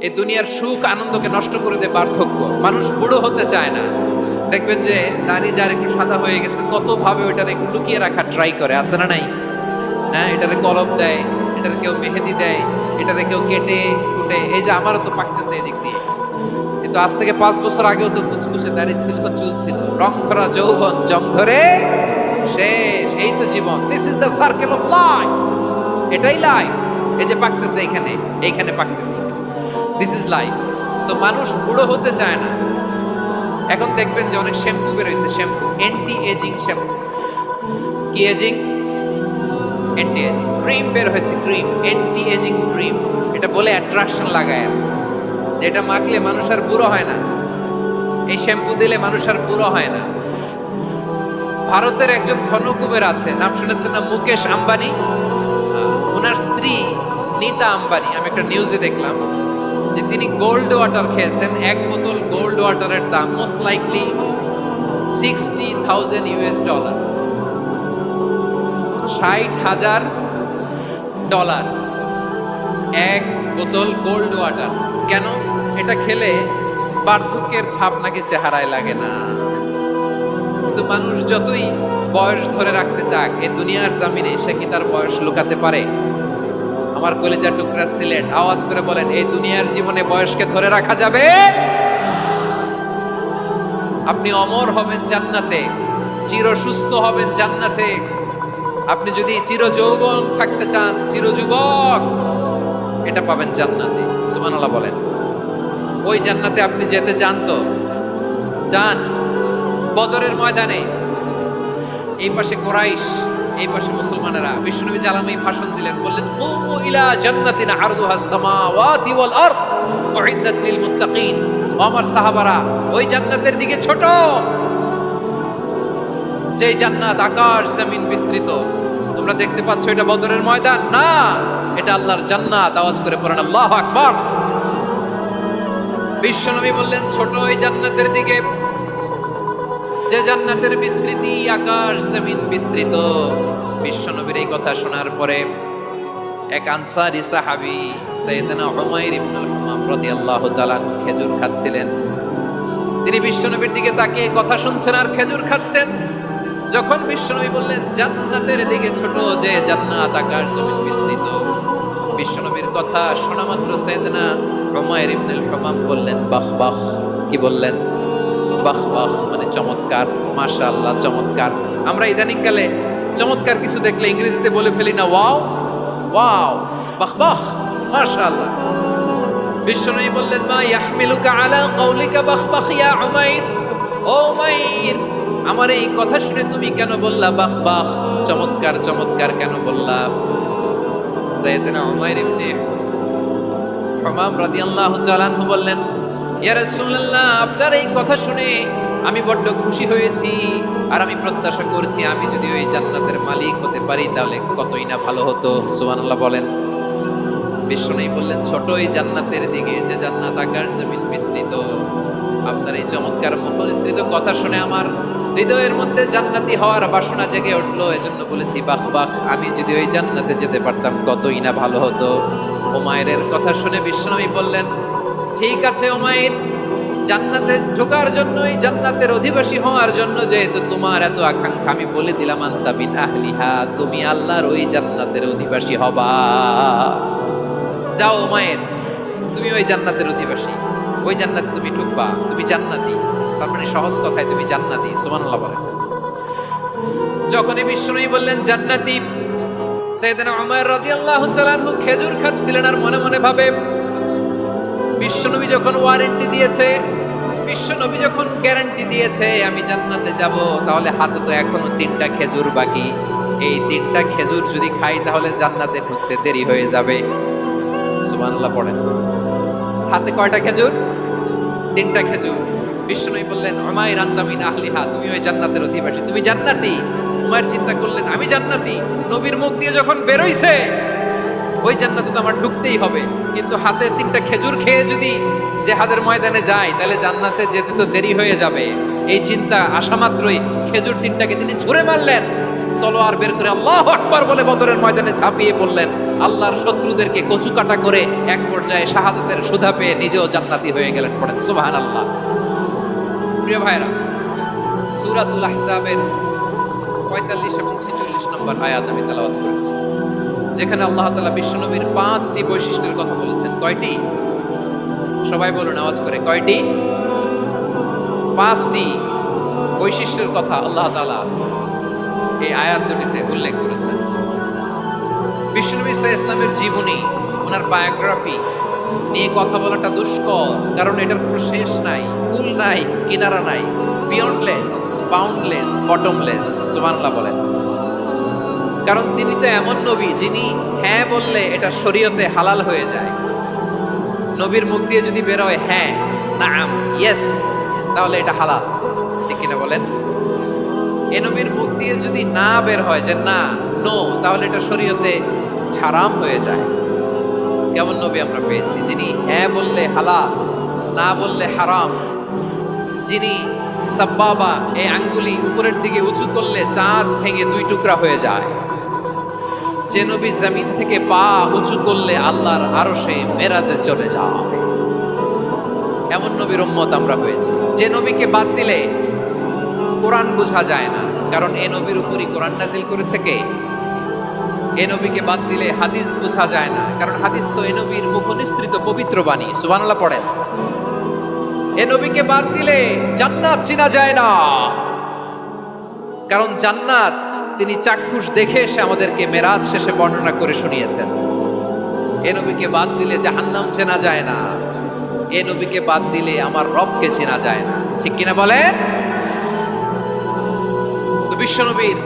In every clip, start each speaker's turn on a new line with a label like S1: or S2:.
S1: এই দুনিয়ার সুখ আনন্দকে নষ্ট করে দেয় বার্ধক্য। মানুষ বুড়ো হতে চায় না। দেখবেন যে দাড়ি যার একটু সাদা হয়ে গেছে কত ভাবে ওইটারে একটু লুকিয়ে রাখার ট্রাই করে, আছে না নাই? হ্যাঁ, এটারে কলম দেয়, এটারে কেউ মেহেদি দেয়, এটারে কেউ কেটে কুটে। এই যে আমারও তো পাকতেছে এদিক দিয়ে, কিন্তু আজ থেকে 5 বছর আগেও তো কুচকুচে দাড়ি ছিল, চুল ছিল, রং ধরা যৌবন জং ধরে শেষ। এই তো জীবন, this is the circle of life. এটাই লাইফ। এই যে পাকতেছে এখানে, এইখানে পাকতেছে, দিস ইজ লাইফ। তো মানুষ বুড়ো হতে চায় না। এখন দেখবেন যে অনেক শ্যাম্পু বেরোইছে, শ্যাম্পু অ্যান্টি এজিং শ্যাম্পু। কি এজিং? Anti ageing. ক্রিম বের হয়েছে, ক্রিম অ্যান্টি এজিং ক্রিম। এটা বলে অ্যাট্রাকশন লাগায়, যেটা মাখলে মানুষ আর বুড়ো হয় না। এই শ্যাম্পু দিলে মানুষ আর বুড়ো হয় না। ভারতের একজন ধনকুবের আছে, নাম শুনেছেন না? মুকেশ আম্বানি। ওনার স্ত্রী নীতা আম্বানি, আমি একটা নিউজে দেখলাম যে তিনি গোল্ড ওয়াটার খেয়েছেন। এক বোতল গোল্ড ওয়াটারের দাম মোস্ট লাইকলি $60,000, $60,000 এক বোতল গোল্ড ওয়াটার। কেন? এটা খেলে বার্ধক্যের ছাপ নাকি চেহারায় লাগে না। কিন্তু মানুষ যতই বয়স ধরে রাখতে চাক, এই দুনিয়ার জামিনে সে কি তার বয়স লুকাতে পারে? আমার কলিজার টুকরা সিলেট, আওয়াজ করে বলেন, এই দুনিয়ার জীবনে বয়সকে ধরে রাখা যাবে? আপনি অমর হবেন জান্নাতে, চির সুস্থ হবেন জান্নাতে। আপনি যদি চির যৌবন থাকতে চান, চির যুবক, এটা পাবেন জান্নাতে। সুবহানাল্লাহ বলেন। ওই জান্নাতে আপনি যেতে চান তো? চান? বদরের ময়দানে এই পাশে কোরাইশ, এই পাশে মুসলমানেরা। বিশ্বনবী জালামি ভাষণ দিলেন, বললেন, কুমু ইলা জান্নাতিন আরদুহাস সামাওয়াতি ওয়াল আরদ উইদ্দাত লিল মুত্তাকিন। ও আমার সাহাবারা, ওই জান্নাতের দিকে ছোট, যে জান্নাত আকাশ জমিন বিস্তৃত। তোমরা দেখতে পাচ্ছ এটা বদরের ময়দান না, এটা আল্লাহর জান্নাত। আওয়াজ করে পড়েন আল্লাহু আকবার। বিশ্বনবী বললেন, ছোট ওই জান্নাতের দিকে, যে জান্নাতের বিস্তৃতি আকাশ জমিন বিস্তৃত। বিশ্বনবীর এই কথা শোনার পরে এক আনসারী সাহাবী সাইয়েদনা উমাইর ইবনুল হুমাম রাদিয়াল্লাহু তাআলা খেজুর খাচ্ছিলেন। তিনি বিশ্বনবীর দিকে তাকিয়ে কথা শুনছেন আর খেজুর খাচ্ছেন। যখন বিশ্বনবী বললেন জান্নাতের দিকে ছোট, যে জান্নাত আকাশ জমিন বিস্তৃত, বিশ্বনবীর কথা শোনা মাত্র সাইয়েদনা উমাইর ইবনুল হুমাম বললেন, বাহ বাহ। কি বললেন? বাহ বাহ, মানে চমৎকার, মাশাআল্লাহ, চমৎকার। আমরা ইদানিং কালে চমৎকার কিছু দেখলে ইংরেজিতে বলে ফেলি না, ওয়াও ওয়াও, বাহ বাহ, মাশাআল্লাহ। বিশ্বনবী বললেন, মা ইয়াহমিলুকা আলা কাউলিকা বাহ বাহ ইয়া উমাইর। ও উমাইর, আমার এই কথা শুনে তুমি কেন বললা বাহ বাহ, চমৎকার চমৎকার কেন বললা? সাইয়েদনা উমাইর ইবনে হুমাম রাদিয়াল্লাহু তাআলা আনহু বললেন, ইয়া রাসূলুল্লাহ, আপনার এই কথা শুনে আমি বড্ড খুশি হয়েছি, আর আমি প্রত্যাশা করছি আমি যদি ওই জান্নাতের মালিক হতে পারি তাহলে কতই না ভালো হতো। সুবহানাল্লাহ বলেন। বিশ্বনবী বললেন, ছোট এই জান্নাতের দিকে, যে জান্নাত আকাশ জমিন বিস্তৃত। আপনার এই চমৎকার মুখনিসৃত কথা শুনে আমার হৃদয়ের মধ্যে জান্নাতি হওয়ার বাসনা জেগে উঠলো। এজন্য বলেছি বাহ বাহ, আমি যদি ওই জান্নাতে যেতে পারতাম কতই না ভালো হতো। উমাইরের কথা শুনে বিশ্বনবী বললেন, ঠিক আছে উমাইর, জান্নাতে ঢোকার জন্য, এই জান্নাতের অধিবাসী হওয়ার জন্য যেহেতু তোমার এত আকাঙ্ক্ষা, আমি বলে দিলাম আনতা মিন আহলিহা, তুমি আল্লাহর ওই জান্নাতের অধিবাসী হবা। যাও উমাইর, তুমি ওই জান্নাতের অধিবাসী, ওই জান্নাতে তুমি ঢুকবা, তুমি জান্নাতি। তার মানে সহজ কথায় তুমি জান্নাতি। সুবহানাল্লাহ বলেন। যখনই বিশ্বনবী বললেন জান্নাতি, সাইয়েদনা উমর রাদিয়াল্লাহু তাআলা আনহু খেজুর খাচ্ছিলেন আর মনে মনে ভাবে, বিশ্বনবী যখন ওয়ারেন্টি দিয়েছে, বিশ্বনবী যখন গ্যারান্টি দিয়েছে আমি জান্নাতে যাব, তাহলে হাতে তো এখনো 3টা খেজুর বাকি। এই 3টা খেজুর যদি খাই তাহলে জান্নাতে ঢুকতে দেরি হয়ে যাবে। সুবহানাল্লাহ পড়েন। হাতে কয়টা খেজুর? 3টা খেজুর। বিশ্বনবী বললেন, উমাইর আনতা মিন আহলিহা, তুমি ওই জান্নাতের অধিবাসী, তুমি জান্নাতি। উমাইর চিন্তা করলেন, আমি জান্নাতি, নবীর মুখ দিয়ে যখন বেরোইছে ওই জান্নাতে তো আমার ঢুকতেই হবে, কিন্তু হাতে 3টা খেজুর খেয়ে যদি জিহাদের ময়দানে যাই তাহলে জান্নাতে যেতে তো দেরি হয়ে যাবে। এই চিন্তা আসা মাত্রই খেজুর 3টাকে তিনি ছুঁড়ে মারলেন, তলোয়ার বের করে আল্লাহু আকবার বলে বদরের ময়দানে ঝাঁপিয়ে পড়লেন। আল্লাহর শত্রুদেরকে কচুকাটা করে এক পর্যায়ে শাহাদাতের সুধা পেয়ে নিজেও জান্নাতি হয়ে গেলেন। পড়েন সুবহানাল্লাহ। প্রিয় ভাইরা, সূরাতুল আহজাবের 45 এবং 46 নম্বর আয়াত আমি তেলাওয়াত করেছি, যেখানে আল্লাহ তাআলা বিশ্বনবীর 5টি বৈশিষ্ট্যের কথা বলেছেন। কয়টি? সবাই বলুন আওয়াজ করে, কয়টি? 5টি বৈশিষ্ট্যের কথা আল্লাহ তাআলা এই আয়াত দুটিতে উল্লেখ করেছেন। বিশ্বনবী সাল্লাল্লাহু আলাইহি ইসলামের জীবনী, ওনার বায়োগ্রাফি নিয়ে কথা বলাটা দুষ্কর, কারণ এটার কোনো শেষ নাই, কুল নাই, কিনারা নাই, বিয়ন্ডলেস, বাউন্ডলেস, বটমলেস। সুবহানাল্লাহ বলেন। কারণ তিনি তো এমন নবী যিনি হ্যাঁ বললে এটা শরীয়তে হালাল হয়ে যায়। নবীর মুখ দিয়ে যদি বের হয় হ্যাঁ, নাম, ইয়েস, তাহলে এটা হালাল। ঠিক কিনা বলেন? এ নবীর মুখ দিয়ে যদি না বের হয় যে না, নো, তাহলে এটা শরীয়তে হারাম হয়ে যায়। কেমন নবী আমরা পেয়েছি যিনি হ্যাঁ বললে হালাল, না বললে হারাম, যিনি সাব্বাবা, এই আঙ্গুলি উপরের দিকে উঁচু করলে চাঁদ ভেঙে 2 টুকরা হয়ে যায়, যে নবী জমিন থেকে পা উঁচু করলে আল্লাহর আরশে মেরাজে চলে যায়। এমন নবীর উম্মত আমরা হয়েছি। যে নবীকে বাদ দিলে কোরআন বোঝা যায় না, কারণ এ নবীর উপরই কোরআন নাজিল করেছে কে? এ নবীকে বাদ দিলে হাদিস বোঝা যায় না, কারণ হাদিস তো এ নবীর মুখনিসৃত পবিত্র বাণী। সুবহানাল্লাহ পড়েন। এ নবীকে বাদ দিলে জান্নাত চিনা যায় না, কারণ জান্নাত তিনি চাক্ষুষ দেখে এসে আমাদেরকে মেরাজ শেষে বর্ণনা করে শুনিয়েছেন। এ নবীকে বাদ দিলে জাহান্নাম চেনা যায় না, এ নবীকে বাদ দিলে আমার রবকে চেনা যায় না। ঠিক কিনা বলেন? তো বিশ্বনবীর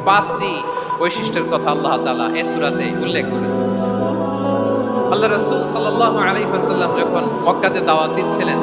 S1: 5টি বৈশিষ্ট্যের কথা আল্লাহ তাআলা এই সূরাতে উল্লেখ করেছেন। আল্লাহ রাসূল সাল্লাল্লাহু আলাইহি ওয়াসাল্লাম যখন মক্কাতে দাওয়াত দিচ্ছিলেন,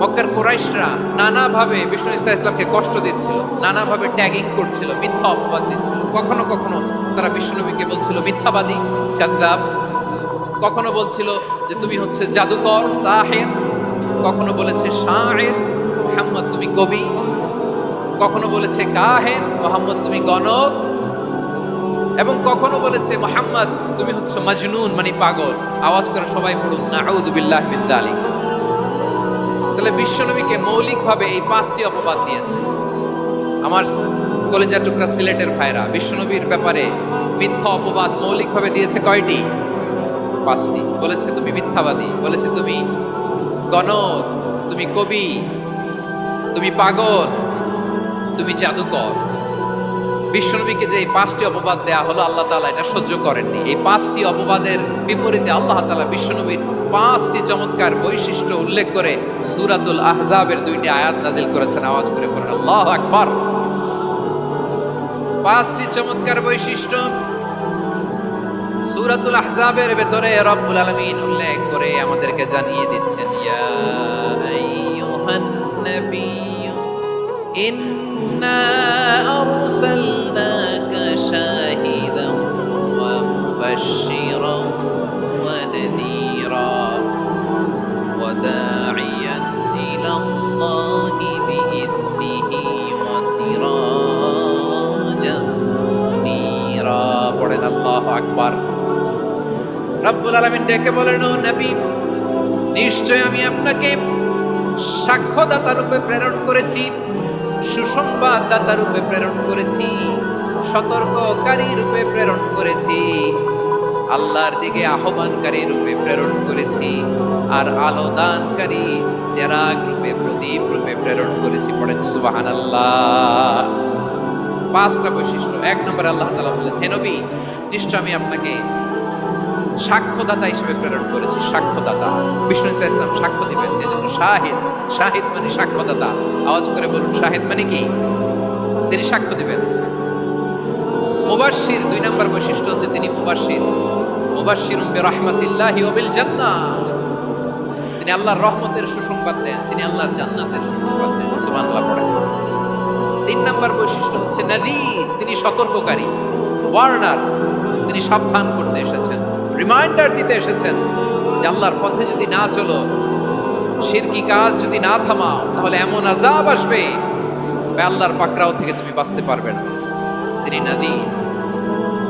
S1: মক্কার কুরাইশরা নানাভাবে বিষ্ণু ইসা ইসলামকে কষ্ট দিচ্ছিল, নানাভাবে ট্যাগিং করছিল, মিথ্যা অপবাদ দিচ্ছিল। কখনো কখনো তারা বিশ্বনবীকে বলছিল মিথ্যাবাদী, কাযযাব। কখনো বলছিল যে তুমি হচ্ছে জাদুকর, সাহির। কখনো বলেছে শায়ের, মুহাম্মদ তুমি কবি। কখনো বলেছে কাহেন, মুহাম্মদ তুমি গণক। এবং কখনো বলেছে মুহাম্মদ তুমি হচ্ছে মাজনুন, মানে পাগল। আওয়াজ করে সবাই পড়ুন নাউযু বিল্লাহি মিন যালিক। তাহলে বিশ্বনবীকে মৌলিকভাবে এই 5টি অপবাদ দিয়েছে। আমার কলেজা টুকরা সিলেটের ভাইরা, বিশ্বনবীর ব্যাপারে মিথ্যা অপবাদ মৌলিকভাবে দিয়েছে কয়টি? 5টি। বলেছে তুমি মিথ্যাবাদী, বলেছে তুমি গণক, তুমি কবি, তুমি পাগল, তুমি জাদুকর। বিশ্বনবীকে যে এই 5টি অপবাদ দেয়া হলো, আল্লাহ তাআলা এটা সহ্য করেননি। এই 5টি অপবাদের বিপরীতে আল্লাহ তাআলা বিশ্বনবীর 5টি চমৎকার বৈশিষ্ট্য উল্লেখ করে সূরাতুল আহজাবের 2টি আয়াত নাজিল করেছেন। আওয়াজ করে পড়েন আল্লাহু আকবার। 5টি চমৎকার বৈশিষ্ট্য সূরাতুল আহজাবের ভেতরে রব্বুল আলামিন উল্লেখ করে আমাদেরকে জানিয়ে দিচ্ছেন, ইয়া আইয়ুহান নাবিয়্যু ইন্না আরসালনাকা শাহিদান ওয়া মুবাশশিরান ওয়া নাযীরা ওয়া দা'iয়ান ইলাল্লাহি বিইذনিহি ওয়া সিরাজাম মুনীরা। পড়েন আল্লাহু আকবার। রব্বুল আলামিন ডেকে বলেন, ও নবী, নিশ্চয় আমি আপনাকে সাক্ষ্যদাতা রূপে প্রেরণ করেছি, সুসংবাদদাতা রূপে প্রেরণ করেছি, সতর্ককারী রূপে প্রেরণ করেছি, আল্লাহর দিকে আহ্বানকারী রূপে প্রেরণ করেছি, আর আলো দানকারী চেরাগ রূপে, প্রদীপ রূপে প্রেরণ করেছি। পড়েন সুবহানাল্লাহ। 5টা বৈশিষ্ট্য। 1 নম্বরে আল্লাহ তাআলা বললেন, হে নবী, নিশ্চয় আমি আপনাকে সাক্ষ্যদাতা হিসেবে প্রেরণ করেছি। সাক্ষ্যদাতা, বিষ্ণু ইসা ইসলাম সাক্ষ্য দিবেন, এজন্য শাহিদ। শাহিদ মানে সাক্ষ্যদাতা। আওয়াজ করে বলুন শাহিদ মানে কি? তিনি সাক্ষ্য দিবেন। মুবাশশির, 2 নম্বর বৈশিষ্ট্য হচ্ছে তিনি মুবাশশির। মুবাশশিরুম বিরাহমাতিল্লাহি ওয়া বিল জান্নাহ। তিনি আল্লাহর রহমতের সুসংবাদ দেন, তিনি আল্লাহর জান্নাতের সুসংবাদ দেন। সুবহানাল্লাহ পড়েন। 3 নম্বর বৈশিষ্ট্য হচ্ছে নাযীর, তিনি সতর্ককারী, ওয়ার্নার। তিনি সাবধান করতে এসেছেন, রিমাইন্ডার দিতে এসেছেন যে আল্লাহর পথে যদি না চলো, শিরকি কাজ যদি না থামাও, তাহলে এমন আযাব আসবে আল্লাহর পাকড়াও থেকে তুমি বাঁচতে পারবে না। তিনি নাযীর।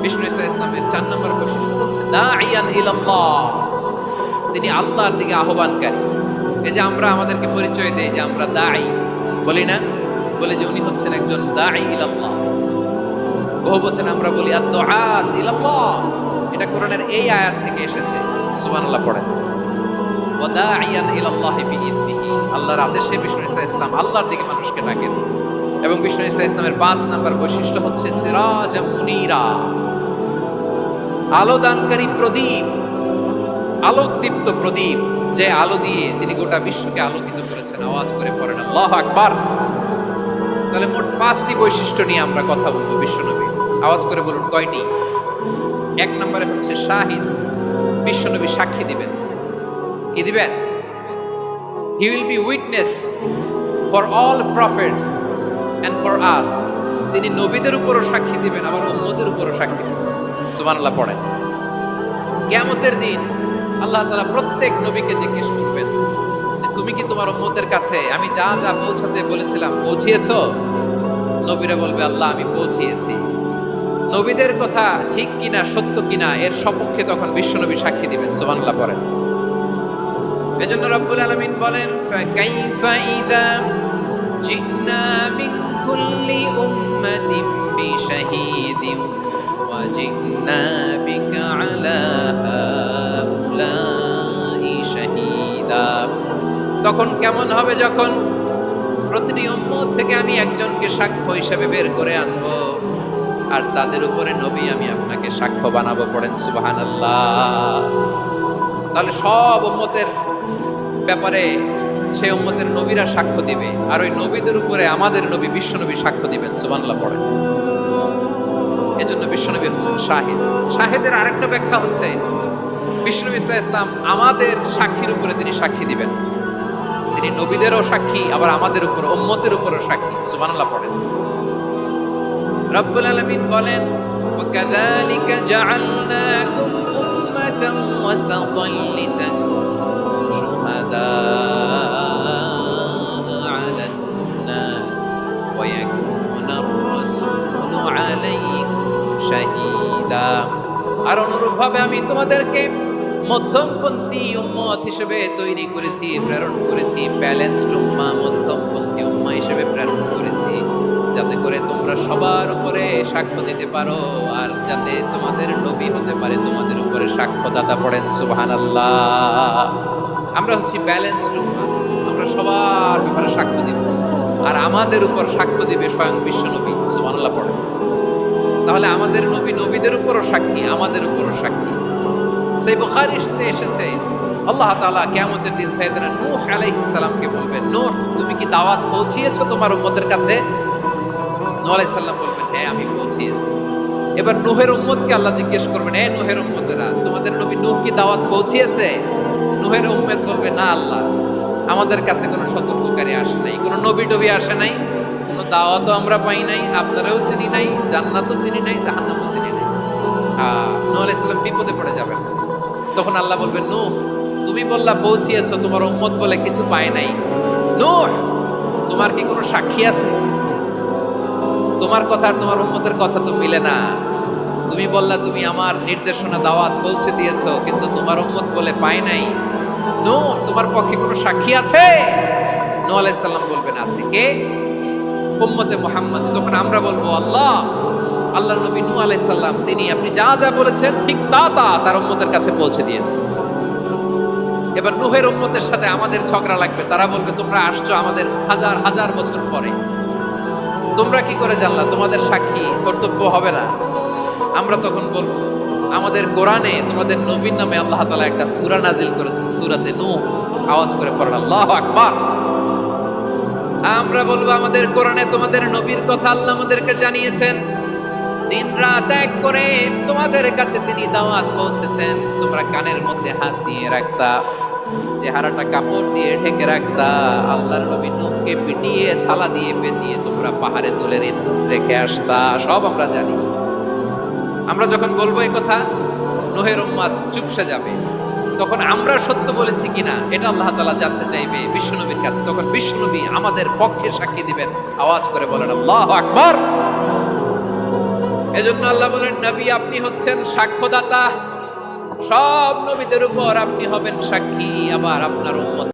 S1: বিষ্ণু ঈসা ইসলামের 4 নম্বর বৈশিষ্ট্য হচ্ছে দাঈয়ান ইলাল্লাহ, তিনি আল্লাহর দিকে আহ্বানকারী। এই যে আমরা আমাদেরকে পরিচয় দেই যে আমরা দাঈ বলি না, বলে যে উনি হচ্ছেন একজন দাঈ ইলাল্লাহ। বহু বচন আমরা বলি আদ-দুআত ইলাল্লাহ, এটা কোরআনের এই আয়াত থেকে এসেছে। সুবহানাল্লাহ পড়েন। ওয়া দাঈয়ান ইলাল্লাহি বিইذনিহি, আল্লাহর আদেশে বিষ্ণু ঈসা ইসলাম আল্লাহর দিকে মানুষকে ডাকেন। এবং বিষ্ণু ঈসা ইসলামের 5 নম্বর বৈশিষ্ট্য হচ্ছে সিরাজাম মুনীরা, আলো দানকারী প্রদীপ, আলোকদীপ্ত প্রদীপ, যে আলো দিয়ে তিনি গোটা বিশ্বকে আলোকিত করেছেন। আওয়াজ করে পড়েন আল্লাহু আকবার। তাহলে মোট 5টি বৈশিষ্ট্য নিয়ে আমরা কথা বলবো বিশ্বনবী। আওয়াজ করে বলুন কয়টি? 1 নম্বরে হচ্ছে শাহিদ, বিশ্বনবী সাক্ষী দিবেন। কি দিবেন? He will be witness for all prophets and for us, তিনি নবীদের উপরও সাক্ষী দিবেন, আবার উম্মতের উপরও সাক্ষী দিবেন। সুবহানাল্লাহ পড়েন। কিয়ামতের দিন আল্লাহ তাআলা প্রত্যেক নবীকে জিজ্ঞেস করবেন যে তুমি কি তোমার উম্মতের কাছে আমি যা যা পৌঁছাতে বলেছিলাম পৌঁছিয়েছো? নবীরা বলবে আল্লাহ আমি পৌঁছিয়েছি। নবীদের কথা ঠিক কিনা, সত্য কিনা, এর সপক্ষে তখন বিশ্বনবী সাক্ষী দিবেন। সুবহানাল্লাহ পড়েন। এজন্য রব্বুল আলামিন বলেন ফাকাইফা ইযা জিনা মিন কুল্লি উম্মাতিন বিশাহীদিন ওয়া জিনা বিকা আলা হাউলাই শাহীদা। তখন কেমন হবে যখন প্রতিটি উম্মত থেকে আমি একজনকে সাক্ষ্য হিসেবে বের করে আনবো, আর তাদের উপরে নবী আমি আপনাকে সাক্ষ্য বানাবো। পড়েন সুবহানাল্লাহ। তাহলে সব উম্মতের ব্যাপারে সেই উম্মতের নবীরা সাক্ষ্য দিবে, আর ওই নবীদের উপরে আমাদের নবী বিশ্বনবী সাক্ষ্য দিবেন। সুবহানাল্লাহ পড়েন। এজন্য বিশ্বনবী হচ্ছেন শাহিদ। শাহিদের আরেকটা ব্যাখ্যা হচ্ছে বিশ্বনবী সাল্লাল্লাহু আলাইহি ইসলাম আমাদের সাক্ষীর উপরে তিনি সাক্ষী দিবেন। তিনি নবীদেরও সাক্ষী, আবার আমাদের উপর উম্মতের উপরও সাক্ষী। সুবহানাল্লাহ পড়েন। রব্বুল আলামিন বলেন ওয়াকাযালিকা জাআলনাকুম উম্মাতান ওয়াসাতান লিতাকুনু শুহাদা আলান নাস ওয়া ইয়াকুনা আর-রাসূলু আলাইকুম শাহীদা। আর অনুরূপভাবে আমি তোমাদেরকে মধ্যমপন্থী উম্মত হিসেবে তৈরি করেছি, প্রেরণ করেছি। ব্যালেন্সড উম্মাহ, মধ্যমপন্থী উম্মাহ হিসেবে প্রেরণ করেছি, যাতে করে তোমরা সবার উপরে সাক্ষ্য দিতে পারো, আর যাতে তোমাদের নবী হতে পারে তোমাদের উপরে সাক্ষ্যদাতা। পড়েন সুবহানাল্লাহ। আমরা হচ্ছি ব্যালেন্সড উম্মাহ, আমরা সবার ব্যাপারে সাক্ষ্য দিব, আর আমাদের উপর সাক্ষ্য দিবে স্বয়ং বিশ্বনবী। সুবহানাল্লাহ পড়েন। তাহলে আমাদের নবী নবীদের উপরও সাক্ষী, আমাদের উপরও সাক্ষী। সেই বুখারীতে এসেছে আল্লাহ তাআলা কিয়ামতের দিন সাইয়েদনা নূহ আলাইহিস সালামকে বলবেন, নূহ তুমি কি দাওয়াত পৌঁছিয়েছো তোমার উম্মতের কাছে? নূহ আলাইহিস সালাম বলবেন হ্যাঁ আমি পৌঁছিয়েছি। এবার নূহের উম্মতকে আল্লাহ জিজ্ঞেস করবেন, এ নূহের উম্মতেরা তোমাদের নবী নূহ কি দাওয়াত পৌঁছিয়েছে? নূহের উম্মত বলবে না আল্লাহ, আমাদের কাছে কোনো সতর্ককারী আসে নাই, কোনো নবী টবি আসে নাই, কোনো দাওয়াতও আমরা পাই নাই, আপনারাও চিনি নাই, জান্নাতও চিনি নাই, জাহান্নামও চিনি নাই। নূহ আলাইহিস সালাম বিপদে পড়ে যাবেন। তখন আল্লাহ বলবেন নূহ তুমি বললা পৌঁছিয়েছো, তোমার উম্মত বলে কিছু পায় নাই। নূহ তোমার কি কোনো সাক্ষী আছে? তোমার কথা আর তোমার উম্মতের কথা তো মিলে না। তুমি বললা তুমি আমার নির্দেশনা দাওয়াত পৌঁছে দিয়েছো, কিন্তু তোমার উম্মত বলে পায় নাই। নূহ তোমার পক্ষে কোনো সাক্ষী আছে? নূহ আলাইহিস সালাম বলবেন আছে। কে? উম্মতে মুহাম্মদ। তখন আমরা বলবো আল্লাহ, আল্লাহর নবী নূহ আলাইহিস সালাম তিনি আপনি যা যা বলেছেন ঠিক তা তা তার উম্মতের কাছে পৌঁছে দিয়েছে। এবার নূহের উম্মতের সাথে আমাদের ঝগড়া লাগবে। তারা বলবে তোমরা আসছো আমাদের হাজার হাজার বছর পরে, তোমরা কি করে জানলা? তোমাদের সাক্ষী কর্তব্য হবে না? আমরা তখন বলবো আমাদের কোরআনে তোমাদের নবীর নামে আল্লাহ তাআলা একটা সূরা নাজিল করেছেন, সূরাতে নূহ। আওয়াজ করে পড়েন আল্লাহু আকবার। আমরা বলবো আমাদের কোরআনে তোমাদের নবীর কথা আল্লাহ আমাদেরকে জানিয়েছেন, দিন রাত এক করে তোমাদের কাছে তিনি দাওয়াত পৌঁছেছেন। তোমরা কানের মধ্যে হাত দিয়ে রাখতা, চেহারাটা কাপড় দিয়ে ঢেকে রাখতা, আল্লাহর নবী নূহকে পিটিয়ে ছালা দিয়ে পেঁচিয়ে তোমরা পাহাড়ে তুলে রেখে আসতা। সব আমরা জানি। আমরা যখন বলবো এই কথা, নূহের উম্মত চুপসে যাবে। তখন আমরা সত্য বলেছি কিনা এটা আল্লাহ তাআলা জানতে চাইবে বিশ্বনবীর কাছে। তখন বিশ্বনবী আমাদের পক্ষে সাক্ষী দিবেন। আওয়াজ করে বলেন আল্লাহু আকবার। এজন্য আল্লাহ বলেন, নবী আপনি হচ্ছেন সাক্ষ্যদাতা, সব নবীদের উপর আপনি হবেন সাক্ষী, আবার আপনার উম্মত